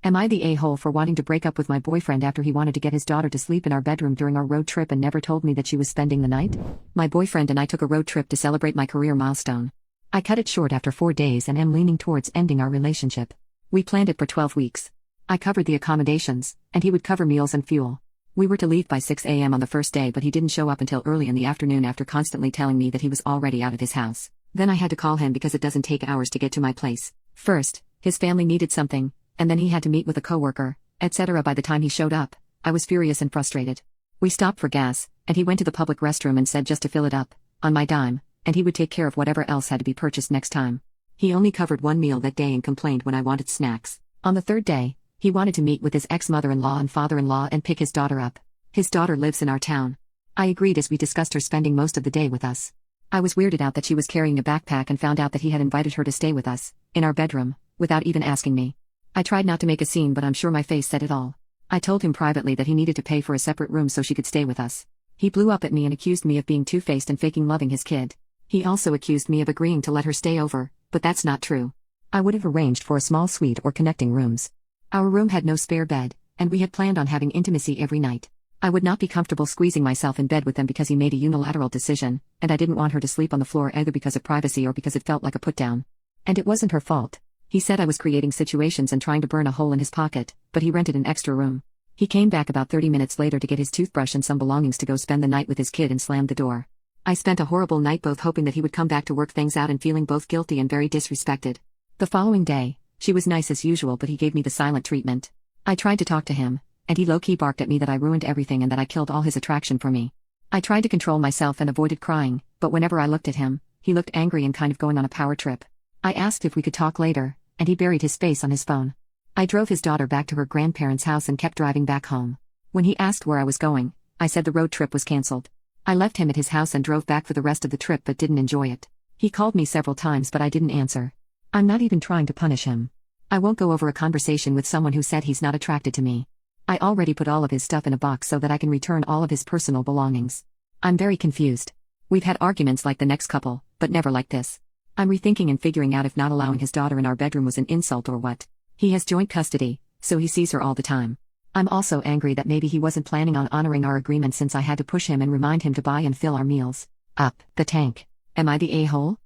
Am I the a-hole for wanting to break up with my boyfriend after he wanted to get his daughter to sleep in our bedroom during our road trip and never told me that she was spending the night? My boyfriend and I took a road trip to celebrate my career milestone. I cut it short after 4 days and am leaning towards ending our relationship. We planned it for 12 weeks. I covered the accommodations, and he would cover meals and fuel. We were to leave by 6 a.m. on the first day, but he didn't show up until early in the afternoon after constantly telling me that he was already out of his house. Then I had to call him because it doesn't take hours to get to my place. First, his family needed something, and then he had to meet with a coworker, etc. By the time he showed up, I was furious and frustrated. We stopped for gas, and he went to the public restroom and said just to fill it up, on my dime, and he would take care of whatever else had to be purchased next time. He only covered one meal that day and complained when I wanted snacks. On the third day, he wanted to meet with his ex-mother-in-law and father-in-law and pick his daughter up. His daughter lives in our town. I agreed as we discussed her spending most of the day with us. I was weirded out that she was carrying a backpack and found out that he had invited her to stay with us, in our bedroom, without even asking me. I tried not to make a scene, but I'm sure my face said it all. I told him privately that he needed to pay for a separate room so she could stay with us. He blew up at me and accused me of being two-faced and faking loving his kid. He also accused me of agreeing to let her stay over, but that's not true. I would have arranged for a small suite or connecting rooms. Our room had no spare bed, and we had planned on having intimacy every night. I would not be comfortable squeezing myself in bed with them because he made a unilateral decision, and I didn't want her to sleep on the floor either because of privacy or because it felt like a put-down. And it wasn't her fault. He said I was creating situations and trying to burn a hole in his pocket, but he rented an extra room. He came back about 30 minutes later to get his toothbrush and some belongings to go spend the night with his kid and slammed the door. I spent a horrible night both hoping that he would come back to work things out and feeling both guilty and very disrespected. The following day, she was nice as usual, but he gave me the silent treatment. I tried to talk to him, and he low-key barked at me that I ruined everything and that I killed all his attraction for me. I tried to control myself and avoided crying, but whenever I looked at him, he looked angry and kind of going on a power trip. I asked if we could talk later, and he buried his face on his phone. I drove his daughter back to her grandparents' house and kept driving back home. When he asked where I was going, I said the road trip was cancelled. I left him at his house and drove back for the rest of the trip but didn't enjoy it. He called me several times but I didn't answer. I'm not even trying to punish him. I won't go over a conversation with someone who said he's not attracted to me. I already put all of his stuff in a box so that I can return all of his personal belongings. I'm very confused. We've had arguments like the next couple, but never like this. I'm rethinking and figuring out if not allowing his daughter in our bedroom was an insult or what. He has joint custody, so he sees her all the time. I'm also angry that maybe he wasn't planning on honoring our agreement since I had to push him and remind him to buy and fill our meals up the tank. Am I the a-hole?